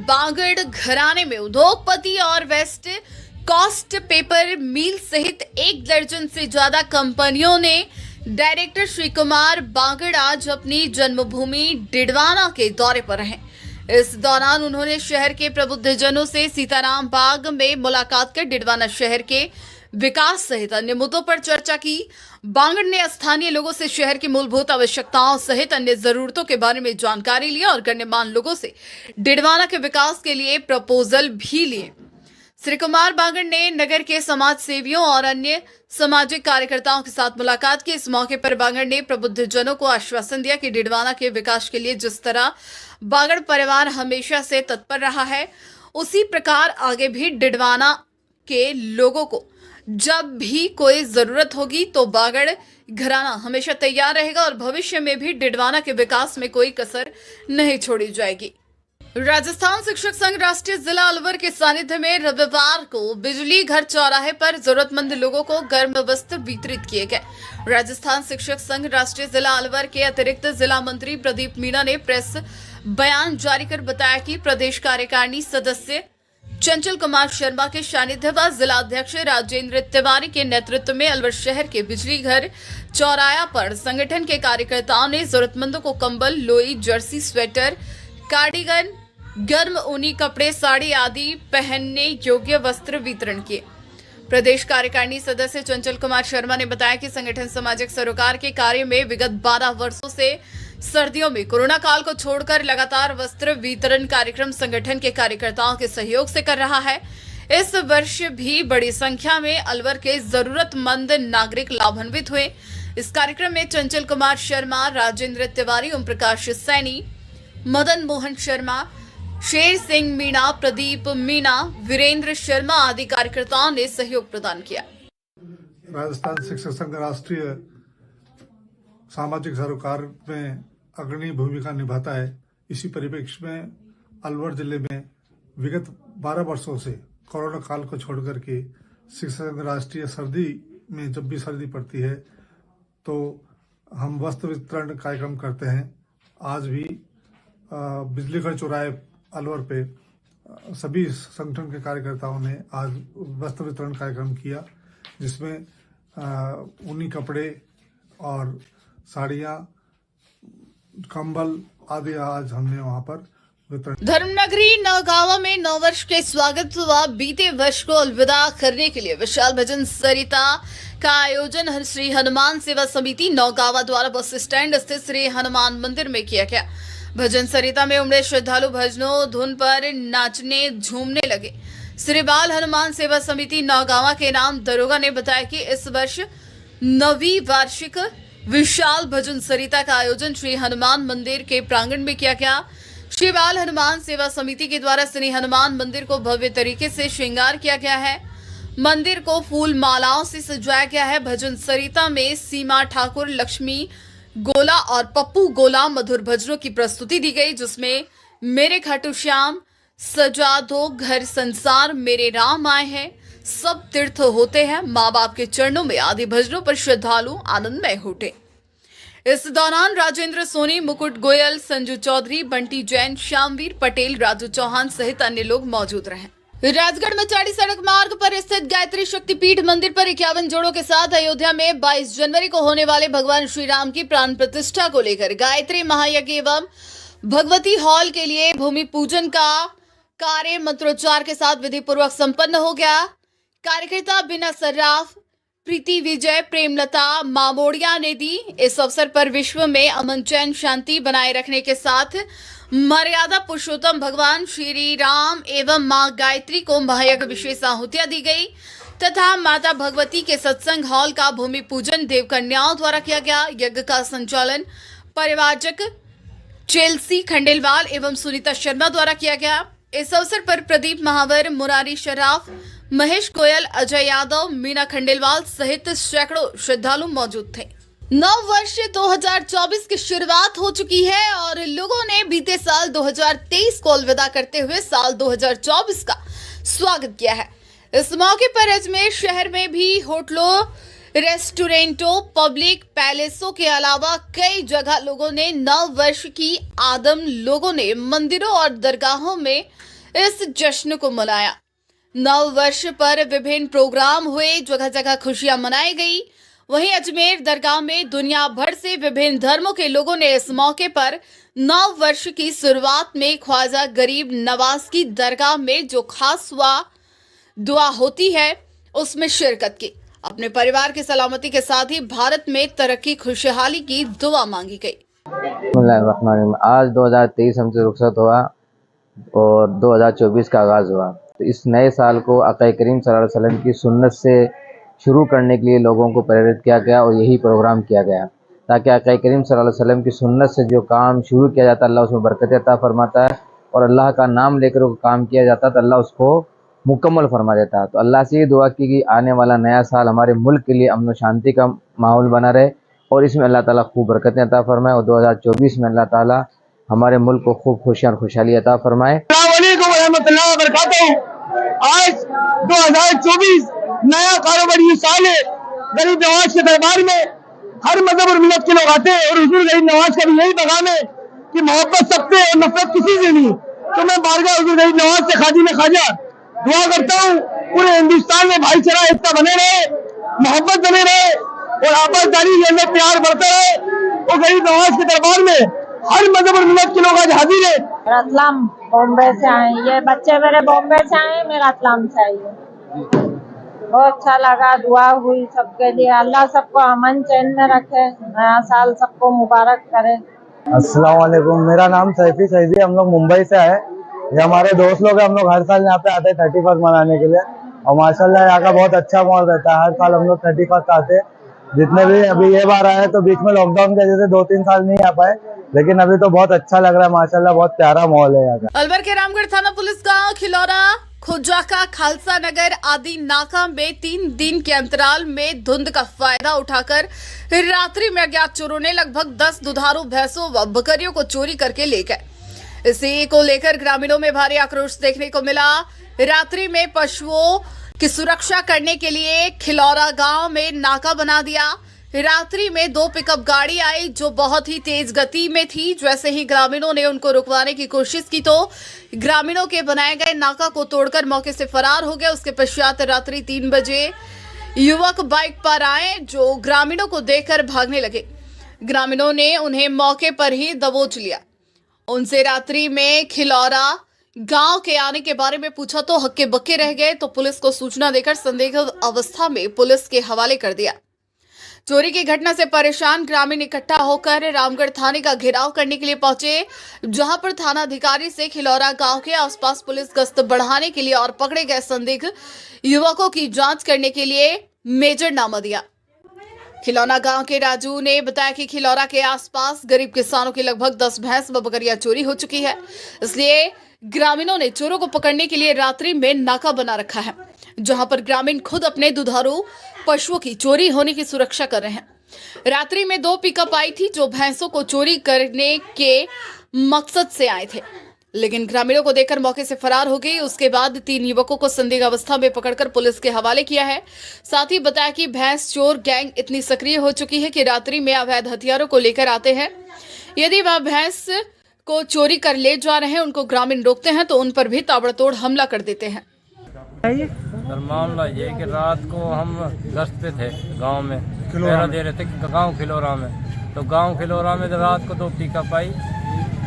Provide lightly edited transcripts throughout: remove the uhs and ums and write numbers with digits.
बांगड़ घराने में उद्योगपति और वेस्ट कॉस्ट पेपर मिल सहित 1 दर्जन से ज्यादा कंपनियों ने डायरेक्टर श्री कुमार बांगड़ आज अपनी जन्मभूमि डिडवाना के दौरे पर रहे। इस दौरान उन्होंने शहर के प्रबुद्धजनों से सीताराम बाग में मुलाकात कर डिडवाना शहर के विकास सहित अन्य मुद्दों पर चर्चा की। बांगड़ ने स्थानीय लोगों से शहर की मूलभूत आवश्यकताओं सहित अन्य जरूरतों के बारे में जानकारी ली और गणमान्य लोगों से डिडवाना के विकास के लिए प्रपोजल भी लिए। श्री कुमार बांगड़ ने नगर के समाज सेवियों और अन्य सामाजिक कार्यकर्ताओं के साथ मुलाकात की। इस मौके पर बांगड़ ने प्रबुद्धजनों को आश्वासन दिया कि डिडवाना के विकास के लिए जिस तरह बांगड़ परिवार हमेशा से तत्पर रहा है, उसी प्रकार आगे भी डिडवाना के लोगों को जब भी कोई जरूरत होगी तो बांगड़ घराना हमेशा तैयार रहेगा और भविष्य में भी डिडवाना के विकास में कोई कसर नहीं छोड़ी जाएगी। राजस्थान शिक्षक संघ राष्ट्रीय जिला अलवर के सानिध्य में रविवार को बिजली घर चौराहे पर जरूरतमंद लोगों को गर्म वस्त्र वितरित किए गए। राजस्थान शिक्षक संघ राष्ट्रीय जिला अलवर के अतिरिक्त जिला मंत्री प्रदीप मीणा ने प्रेस बयान जारी कर बताया कि प्रदेश कार्यकारिणी सदस्य चंचल कुमार शर्मा के सानिध्य व जिला अध्यक्ष राजेंद्र तिवारी के नेतृत्व में अलवर शहर के बिजली घर चौराया पर संगठन के कार्यकर्ताओं ने जरूरतमंदों को कंबल, लोई, जर्सी, स्वेटर, कार्डिगन, गर्म ऊनी कपड़े, साड़ी आदि पहनने योग्य वस्त्र वितरण किए। प्रदेश कार्यकारिणी सदस्य चंचल कुमार शर्मा ने बताया कि संगठन सामाजिक सरोकार के कार्य में विगत 12 वर्षों से सर्दियों में कोरोना काल को छोड़कर लगातार वस्त्र वितरण कार्यक्रम संगठन के कार्यकर्ताओं के सहयोग से कर रहा है। इस वर्ष भी बड़ी संख्या में अलवर के जरूरतमंद नागरिक लाभान्वित हुए। इस कार्यक्रम में चंचल कुमार शर्मा, राजेंद्र तिवारी, ओम प्रकाश सैनी, मदन मोहन शर्मा, शेर सिंह मीणा, प्रदीप मीणा, वीरेंद्र शर्मा आदि कार्यकर्ताओं ने सहयोग प्रदान किया। राजस्थान शिक्षक संघ राष्ट्रीय सामाजिक सरोकार में अग्रणी भूमिका निभाता है। इसी परिप्रेक्ष्य में अलवर जिले में विगत 12 वर्षों से कोरोना काल को छोड़कर के शिक्षक संघ राष्ट्रीय सर्दी में जब भी सर्दी पड़ती है तो हम वस्त्र वितरण कार्यक्रम करते हैं। आज भी बिजली घर चौराहे अलवर पे सभी संगठन के कार्यकर्ताओं ने आज वस्त्र वितरण कार्यक्रम किया, जिसमें ऊनी कपड़े और साड़ियाँ, कंबल आदि आज हमने वहाँ पर वितरण। धर्मनगरी नौगावा में नववर्ष के स्वागत व बीते वर्ष को अलविदा करने के लिए विशाल भजन सरिता का आयोजन श्री हनुमान सेवा समिति नौगावा द्वारा बस स्टैंड स्थित श्री हनुमान मंदिर में किया गया। भजन सरिता में उमड़े श्रद्धालु भजनों धुन पर नाचने झूमने लगे। श्री बाल हनुमान सेवा समिति नौगावा के नाम दरोगा ने बताया कि इस वर्ष 9वीं वार्षिक विशाल भजन सरिता का आयोजन श्री हनुमान मंदिर के प्रांगण में किया गया। श्री बाल हनुमान सेवा समिति के द्वारा श्री हनुमान मंदिर को भव्य तरीके से श्रृंगार किया गया है। मंदिर को फूल मालाओं से सजाया गया है। भजन सरिता में सीमा ठाकुर, लक्ष्मी गोला और पप्पू गोला मधुर भजनों की प्रस्तुति दी गई, जिसमें मेरे खाटू श्याम, सजा दो घर संसार, मेरे राम आए हैं, सब तीर्थ होते हैं, माँ बाप के चरणों में आदि भजनों पर श्रद्धालु आनंदमय उठे। इस दौरान राजेंद्र सोनी, मुकुट गोयल, संजू चौधरी, बंटी जैन, श्यामवीर पटेल, राजू चौहान सहित अन्य लोग मौजूद रहे। राजगढ़ मचाड़ी सड़क मार्ग पर स्थित गायत्री शक्तिपीठ मंदिर पर 51 जोड़ों के साथ अयोध्या में 22 जनवरी को होने वाले भगवान श्री राम की प्राण प्रतिष्ठा को लेकर गायत्री महायज्ञ एवं भगवती हॉल के लिए भूमि पूजन का कार्य मंत्रोच्चार के साथ विधि पूर्वक संपन्न हो गया। कार्यकर्ता बिना सर्राफ, प्रीति विजय, प्रेमलता मामोड़िया ने दी। इस अवसर पर विश्व में अमन, चैन, शांति बनाए रखने के साथ मर्यादा पुरुषोत्तम भगवान श्री राम एवं मां गायत्री को महायज्ञ विशेष आहुतियां दी गई तथा माता भगवती के सत्संग हॉल का भूमि पूजन देव कन्याओं द्वारा किया गया। यज्ञ का संचालन परिवारजक चेल्सी खंडेलवाल एवं सुनीता शर्मा द्वारा किया गया। इस अवसर पर प्रदीप महावर, मुरारी शराफ, महेश गोयल, अजय यादव, मीना खंडेलवाल सहित सैकड़ों श्रद्धालु मौजूद थे। नव वर्ष 2024 की शुरुआत हो चुकी है और लोगों ने बीते साल 2023 को अलविदा करते हुए साल 2024 का स्वागत किया है। इस मौके पर अजमेर शहर में भी होटलों, रेस्टोरेंटों, पब्लिक पैलेसों के अलावा कई जगह लोगों ने नव वर्ष की आदम लोगों ने मंदिरों और दरगाहों में इस जश्न को मनाया। नव वर्ष पर विभिन्न प्रोग्राम हुए, जगह जगह खुशियां मनाई गई। वहीं अजमेर दरगाह में दुनिया भर से विभिन्न धर्मों के लोगों ने इस मौके पर नव वर्ष की शुरुआत में ख्वाजा गरीब नवाज की दरगाह में जो खास दुआ होती है उसमें शिरकत की। अपने परिवार की सलामती के साथ ही भारत में तरक्की खुशहाली की दुआ मांगी गई। आज 2023 हमसे रुखसत हुआ और 2024 का आगाज हुआ। तो इस नए साल को आका करीम सल्लल्लाहु अलैहि वसल्लम की सुन्नत से शुरू करने के लिए लोगों को प्रेरित किया गया और यही प्रोग्राम किया गया ताकि आका करीम सल्लल्लाहु अलैहि वसल्लम की सुन्नत से जो काम शुरू किया जाता है अल्लाह उसमें बरकत अता फरमाता है, और अल्लाह का नाम लेकर वो काम किया जाता है तो अल्लाह उसको मुकम्मल फरमा देता है। तो अल्लाह से ये दुआ की कि आने वाला नया साल हमारे मुल्क के लिए अमन व शांति का माहौल बना रहे और इसमें अल्लाह ताला खूब बरकतें अता फरमाए, और 2024 में अल्लाह ताला हमारे मुल्क को खूब खुशियाँ और खुशहाली अता फरमाए। आज 2024 नया कारोबारी साल है। गरीब नवाज के दरबार में हर मजहब और मिलत के लोग आते हैं और हुजूर गरीब नवाज का भी यही पैगाम है कि मोहब्बत सबसे और नफरत किसी से नहीं। तो मैं बारगाह हुजूर गरीब नवाज से खाजी में खाजा दुआ करता हूँ पूरे हिंदुस्तान में भाईचारा एकता बने रहे, मोहब्बत बने रहे और आपसदारी के अंदर प्यार बढ़ता रहे। और गरीब नवाज के दरबार में हर मजहब और मिलत के लोग आज हाजिर है। रतलाम बॉम्बे से आए, ये बच्चे मेरे बॉम्बे से आए, मैं रतलाम से आई हूँ। बहुत अच्छा लगा, दुआ हुई सबके लिए, अल्लाह सबको अमन चैन में रखे, नया साल सबको मुबारक करे। अस्सलाम वालेकुम, मेरा नाम सैफी सैदी, हम लोग मुंबई से आए। ये हमारे दोस्त लोग हैं, हम लोग हर साल यहाँ पे आते हैं 31 मनाने के लिए और माशाल्लाह यहाँ का बहुत अच्छा माहौल रहता है। हर साल हम लोग 31 आते हैं। जितने भी अभी ये बार आए तो बीच में लॉकडाउन के वजह से 2-3 साल नहीं आ पाए, लेकिन अभी तो बहुत अच्छा लग रहा है माशाल्लाह, बहुत प्यारा माहौल है यहाँ का। अलवर के रामगढ़ थाना पुलिस गांव खिलौरा, खोजाका, खालसा नगर आदि नाका में 3 दिन के अंतराल में धुंध का फायदा उठाकर रात्रि में अज्ञात चोरों ने लगभग 10 दुधारू भैंसों व बकरियों को चोरी करके ले गए। इसी को लेकर ग्रामीणों में भारी आक्रोश देखने को मिला। रात्रि में पशुओं की सुरक्षा करने के लिए खिलौरा गांव में नाका बना दिया। रात्रि में 2 पिकअप गाड़ी आई जो बहुत ही तेज गति में थी। जैसे ही ग्रामीणों ने उनको रुकवाने की कोशिश की तो ग्रामीणों के बनाए गए नाका को तोड़कर मौके से फरार हो गए। उसके पश्चात रात्रि 3 बजे युवक बाइक पर आए जो ग्रामीणों को देखकर भागने लगे। ग्रामीणों ने उन्हें मौके पर ही दबोच लिया। उनसे रात्रि में खिलौरा गांव के आने के बारे में पूछा तो हक्के बक्के रह गए, तो पुलिस को सूचना देकर संदिग्ध अवस्था में पुलिस के हवाले कर दिया। चोरी की घटना से परेशान ग्रामीण इकट्ठा होकर रामगढ़ थाने का घेराव करने के लिए पहुंचे, जहां पर थाना अधिकारी से खिलौरा गांव के आसपास पुलिस गश्त बढ़ाने के लिए और पकड़े गए संदिग्ध युवकों की जांच करने के लिए मेजरनामा दिया। खिलौना गांव के राजू ने बताया कि खिलौरा के आसपास गरीब किसानों की लगभग 10 भैंस व बकरियां चोरी हो चुकी है, इसलिए ग्रामीणों ने चोरों को पकड़ने के लिए रात्रि में नाका बना रखा है, जहां पर ग्रामीण खुद अपने दुधारू पशुओं की चोरी होने की सुरक्षा कर रहे हैं। रात्रि में 2 पिकअप आई थी जो भैंसों को चोरी करने के मकसद से आए थे, लेकिन ग्रामीणों को देखकर मौके से फरार हो गई। उसके बाद 3 युवकों को संदिग्ध अवस्था में पकड़कर पुलिस के हवाले किया है। साथ ही बताया कि भैंस चोर गैंग इतनी सक्रिय हो चुकी है कि रात्रि में अवैध हथियारों को लेकर आते हैं। यदि वह भैंस को चोरी कर ले जा रहे हैं, उनको ग्रामीण रोकते हैं तो उन पर भी ताबड़तोड़ हमला कर देते हैं। सर मामला ये कि रात को हम गश्त पे थे गांव में, पहरा दे रहे थे गांव खिलौरा में। तो गांव खिलौरा में रात को 2 पिकअप आई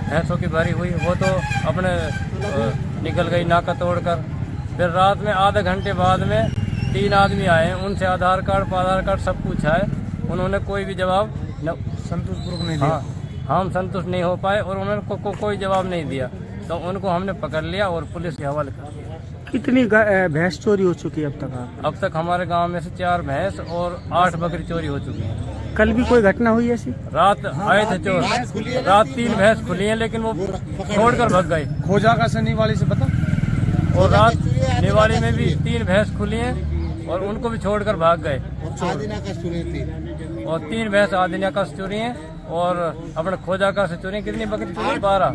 भैंसों की भरी हुई, वो तो अपने निकल गई नाका तोड़कर। फिर रात में आधे घंटे बाद में 3 आदमी आए, उनसे आधार कार्ड सब पूछा है, उन्होंने कोई भी जवाब संतोषपूर्वक नहीं दिया। हम संतुष्ट नहीं हो पाए और उन्होंने कोई जवाब नहीं दिया, तो उनको हमने पकड़ लिया और पुलिस के हवाले कर दिया। कितनी भैंस चोरी हो चुकी है अब तक? अब तक हमारे गांव में से 4 भैंस और 8 बकरी चोरी हो चुकी है। कल भी कोई घटना हुई ऐसी? रात आए थे चोर, रात 3 भैंस खुली हैं लेकिन वो छोड़कर भाग गए। खोजा का से निवाली से पता? और रात निवाली में भी 3 भैंस खुली हैं और उनको भी छोड़कर भाग गए। और 3 भैंस आदिना का चोरी हैं और अपने खोजा का से चोरी। कितनी बकरी चोरी? 12,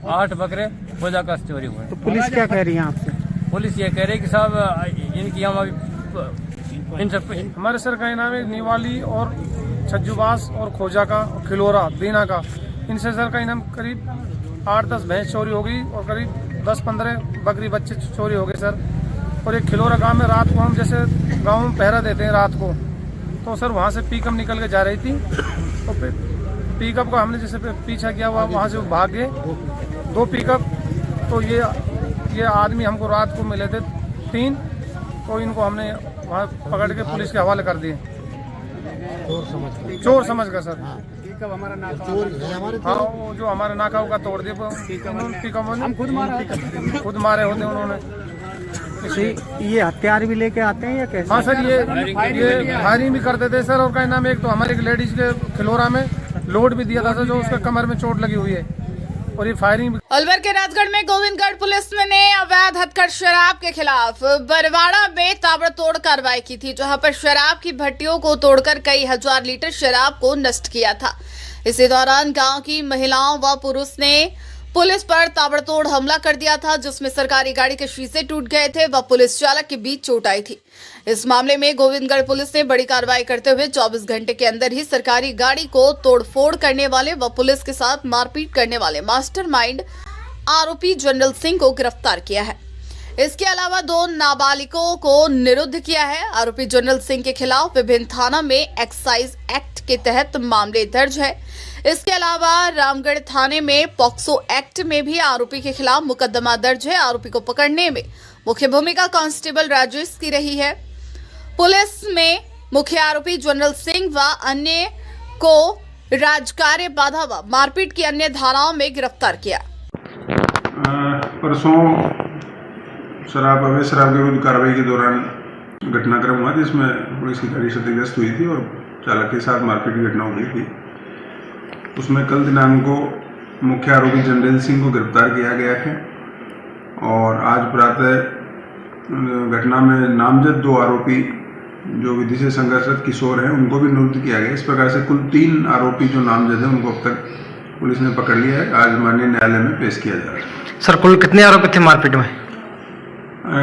8 बकरे खोजा का से चोरी हुए। तो पुलिस क्या कह रही है आपसे? पुलिस ये कह रही कि साहब इनकी हम अभी इन सब हमारे सर का इनाम है निवाली और छज्जूबास और खोजा का और खिलौरा दीना का, इनसे सर का इनाम करीब 8-10 भैंस चोरी हो गई और करीब 10-15 बकरी बच्चे चोरी हो गए सर। और एक खिलोरा गांव में रात को हम जैसे गांव में पहरा देते हैं रात को, तो सर वहाँ से पिकअप निकल के जा रही थी, तो पिकअप का हमने जैसे पीछा किया हुआ, वहाँ से भाग गए 2 पिकअप। तो ये आदमी हमको रात को मिले थे 3, तो इनको हमने वहाँ पकड़ के पुलिस के हवाले कर दिए चोर समझ कर सर। हाँ, वो जो हमारा नाका का तोड़ दिया पिकअप, हम खुद मारे होते उन्होंने। ये हथियार भी लेके आते हैं या कैसे? हाँ सर, ये फायरिंग भी करते थे सर। और क्या नाम है, एक तो हमारे एक लेडीज के खिलोरा में लोड भी दिया था सर, जो उसके कमर में चोट लगी हुई है। और ये फायरिंग भी। अलवर के राजगढ़ में गोविंदगढ़ पुलिस ने अवैध हथकढ़ शराब के खिलाफ बरवाड़ा में ताबड़तोड़ कार्रवाई की थी, जहां पर शराब की भट्टियों को तोड़कर कई हजार लीटर शराब को नष्ट किया था। इसी दौरान गांव की महिलाओं व पुरुष ने पुलिस पर ताबड़तोड़ हमला कर दिया था, जिसमें सरकारी गाड़ी के शीशे टूट गए थे व पुलिस चालक के बीच चोट आई थी। इस मामले में गोविंदगढ़ पुलिस ने बड़ी कार्रवाई करते हुए 24 घंटे के अंदर ही सरकारी गाड़ी को तोड़फोड़ करने वाले व पुलिस के साथ मारपीट करने वाले मास्टरमाइंड आरोपी जनरल सिंह को गिरफ्तार किया है। इसके अलावा 2 नाबालिगों को निरुद्ध किया है। आरोपी जनरल सिंह के खिलाफ विभिन्न थाना में एक्साइज एक्ट के तहत मामले दर्ज है। इसके अलावा रामगढ़ थाने में पॉक्सो एक्ट में भी आरोपी के खिलाफ मुकदमा दर्ज है। आरोपी को पकड़ने में मुख्य भूमिका कांस्टेबल राजेश की रही है। पुलिस में मुख्य आरोपी जनरल सिंह व अन्य को राजकार्य बाधा व मारपीट की अन्य धाराओं में गिरफ्तार किया। परसों अवैध शराब के विरुद्ध कार्रवाई के दौरान घटनाक्रम हुआ, जिसमें पुलिस की गाड़ी क्षतिग्रस्त हुई थी और चालक के साथ मारपीट की घटना हो गई थी। उसमें कल दिनांक को मुख्य आरोपी जनरल सिंह को गिरफ्तार किया गया है और आज प्रातः घटना में नामजद 2 आरोपी जो विधि से संघर्षरत किशोर हैं उनको भी निरुद्ध किया गया। इस प्रकार से कुल 3 आरोपी जो नामजद हैं उनको अब तक पुलिस ने पकड़ लिया है। आज माननीय न्यायालय में पेश किया जा रहा है। सर, कुल कितने आरोपी थे मारपीट में?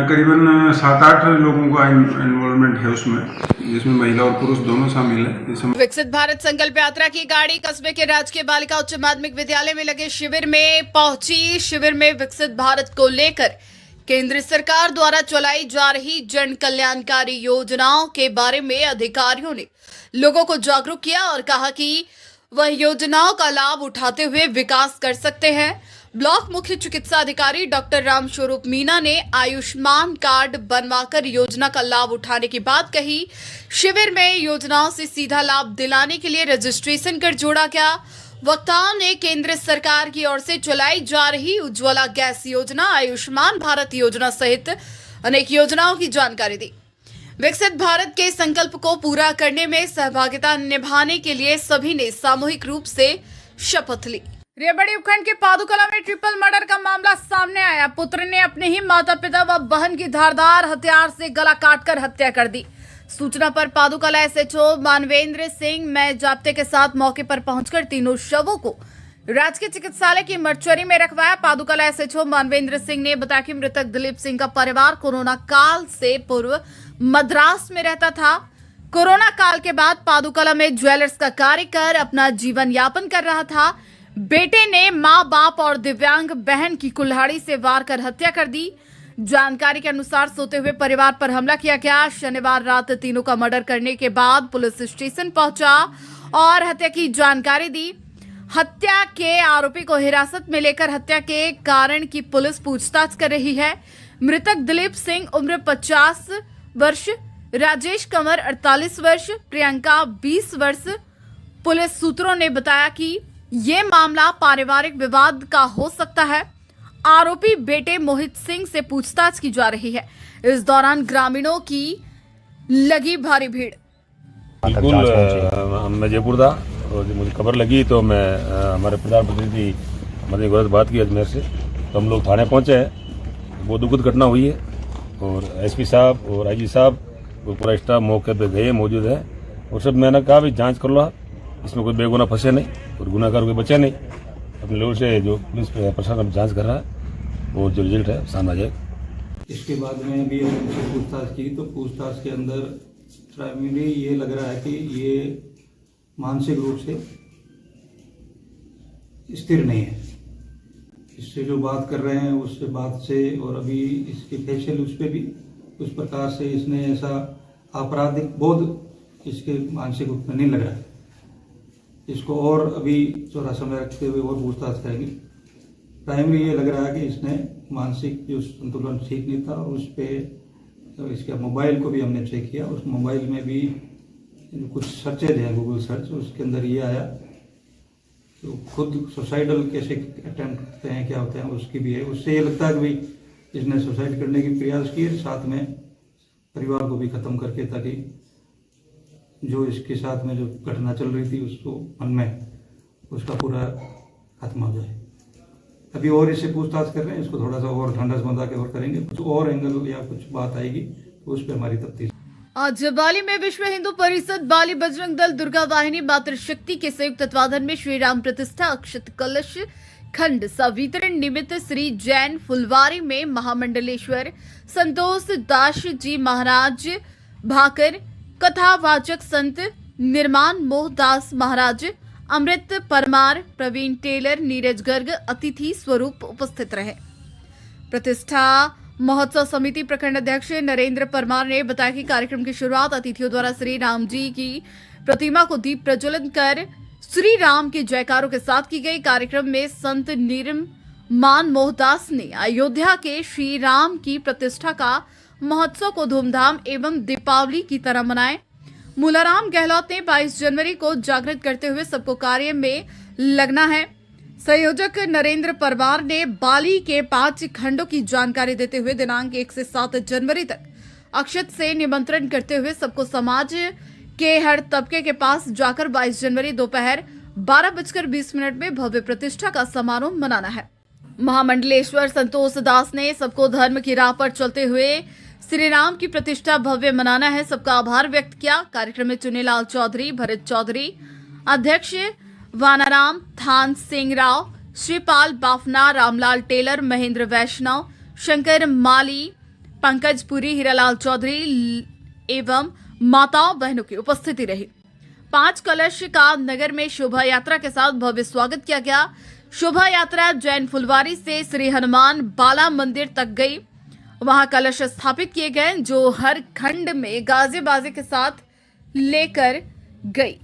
करीबन 7-8 लोगों का इन्वॉल्वमेंट है उसमें, जिसमें महिला और पुरुष दोनों शामिल है। विकसित भारत संकल्प यात्रा की गाड़ी कस्बे के राजकीय बालिका उच्च माध्यमिक विद्यालय में लगे शिविर में पहुंची। शिविर में विकसित भारत को लेकर केंद्र सरकार द्वारा चलाई जा रही जन कल्याणकारी योजनाओं के बारे में अधिकारियों ने लोगों को जागरूक किया और कहा कि वह योजनाओं का लाभ उठाते हुए विकास कर सकते हैं। ब्लॉक मुख्य चिकित्सा अधिकारी डॉक्टर रामस्वरूप मीना ने आयुष्मान कार्ड बनवाकर योजना का लाभ उठाने की बात कही। शिविर में योजनाओं से सीधा लाभ दिलाने के लिए रजिस्ट्रेशन कर जोड़ा गया। वक्ताओं ने केंद्र सरकार की ओर से चलाई जा रही उज्ज्वला गैस योजना, आयुष्मान भारत योजना सहित अनेक योजनाओं की जानकारी दी। विकसित भारत के संकल्प को पूरा करने में सहभागिता निभाने के लिए सभी ने सामूहिक रूप से शपथ ली। रेबड़ी उपखंड के पादुकला में ट्रिपल मर्डर का मामला सामने आया। पुत्र ने अपने ही माता पिता व बहन की धारदार हथियार से गला काटकर हत्या कर दी। सूचना पर पादुकला एसएचओ मानवेंद्र सिंह मैं जाप्ते के साथ मौके पर पहुंचकर तीनों शवों को राजकीय चिकित्सालय की मर्चुरी में रखवाया। पादुकला एसएचओ मानवेंद्र सिंह ने बताया कि मृतक दिलीप सिंह का परिवार कोरोना काल से पूर्व मद्रास में रहता था। कोरोना काल के बाद पादुकला में ज्वेलर्स का कार्य कर अपना जीवन यापन कर रहा था। बेटे ने मां बाप और दिव्यांग बहन की कुल्हाड़ी से वार कर हत्या कर दी। जानकारी के अनुसार सोते हुए परिवार पर हमला किया गया। शनिवार रात तीनों का मर्डर करने के बाद पुलिस स्टेशन पहुंचा और हत्या की जानकारी दी। हत्या के आरोपी को हिरासत में लेकर हत्या के कारण की पुलिस पूछताछ कर रही है। मृतक दिलीप सिंह उम्र 50 वर्ष, राजेश कंवर 48 वर्ष, प्रियंका 20 वर्ष। पुलिस सूत्रों ने बताया कि ये मामला पारिवारिक विवाद का हो सकता है। आरोपी बेटे मोहित सिंह से पूछताछ की जा रही है। इस दौरान ग्रामीणों की लगी भारी भीड़। बिल्कुल, मैं जयपुर था और मुझे खबर लगी तो मैं हमारे प्रधान प्रतिनिधि हमारे गौरव बात की अजमेर से, तो हम लोग थाने पहुंचे हैं। बहुत दुखद घटना हुई है और एसपी साहब और आईजी साहब वो पूरा स्टाफ मौके पर गए मौजूद है और सब मैंने कहा भी जाँच कर लो, इसमें कोई बेगुनाह फंसे नहीं और गुनाहगार कोई बचा नहीं। अपने लोगों से जो पुलिस प्रशासन जांच कर रहा है और जो रिजल्ट है सामने आ जाएगा। इसके बाद में भी उनसे पूछताछ की तो पूछताछ के अंदर प्राइमरी ये लग रहा है कि ये मानसिक रूप से स्थिर नहीं है इससे जो बात कर रहे हैं उससे बात से और अभी इसके फेशियल उस पर भी उस प्रकार से इसने ऐसा आपराधिक बोध इसके मानसिक रूप में नहीं लग रहा है। इसको और अभी थोड़ा समय रखते हुए और पूछताछ करेंगे। प्राइमरी ये लग रहा है कि इसने मानसिक जो संतुलन ठीक नहीं था, और उस पर इसके मोबाइल को भी हमने चेक किया, उस मोबाइल में भी कुछ सर्चेज हैं गूगल सर्च, उसके अंदर ये आया तो खुद सुसाइडल कैसे अटेम्प्ट करते हैं क्या होते हैं उसकी भी है। उससे ये लगता है कि भाई इसने सुसाइड करने की प्रयास किए, साथ में परिवार को भी खत्म करके, ताकि जो इसके साथ में जो घटना चल रही थी उसको मन में उसका पूरा खत्म हो जाए। अभी और इससे पूछताछ कर रहे हैं, इसको थोड़ा सा और ढंढस बंधा के और करेंगे, कुछ और एंगल या कुछ बात आएगी तो उस पर हमारी तफ्तीश। आज बाली में विश्व हिंदू परिषद, बाली बजरंग दल, दुर्गा वाहिनी, मातृशक्ति के संयुक्त तत्वाधान में श्री राम प्रतिष्ठा अक्षत कलश खंड सवितरण निमित्त श्री जैन फुलवारी में महामंडलेश्वर संतोष दास जी महाराज भाकर, कथावाचक संत निर्माण मोह दास महाराज, अमृत परमार, प्रवीण टेलर, नीरज गर्ग अतिथि स्वरूप उपस्थित रहे। प्रतिष्ठा महोत्सव समिति प्रखंड अध्यक्ष नरेंद्र परमार ने बताया कि कार्यक्रम की शुरुआत अतिथियों द्वारा श्री राम जी की प्रतिमा को दीप प्रज्वलन कर श्री राम के जयकारों के साथ की गई। कार्यक्रम में संत निर्माण मोहदास ने अयोध्या के श्री राम की प्रतिष्ठा का महोत्सव को धूमधाम एवं दीपावली की तरह मनाए। मूलाराम गहलोत ने 22 जनवरी को जागृत करते हुए सबको कार्य में लगना है। संयोजक नरेंद्र परमार ने बाली के 5 खंडों की जानकारी देते हुए दिनांक 1 से 7 जनवरी तक अक्षत से निमंत्रण करते हुए सबको समाज के हर तबके के पास जाकर 22 जनवरी दोपहर 12:20 में भव्य प्रतिष्ठा का समारोह मनाना है। महामंडलेश्वर संतोष दास ने सबको धर्म की राह पर चलते हुए श्री राम की प्रतिष्ठा भव्य मनाना है, सबका आभार व्यक्त किया। कार्यक्रम में चुनीलाल चौधरी, भरत चौधरी, अध्यक्ष वानाराम थान सिंह राव, श्रीपाल बाफना, रामलाल टेलर, महेंद्र वैष्णव, शंकर माली, पंकज पुरी, हीरालाल चौधरी एवं माताओं बहनों की उपस्थिति रही। 5 कलश का नगर में शोभा यात्रा के साथ भव्य स्वागत किया गया। शोभा यात्रा जैन फुलवारी से श्री हनुमान बाला मंदिर तक गई। वहां कलश स्थापित किए गए जो हर खंड में गाजे बाजे के साथ लेकर गई।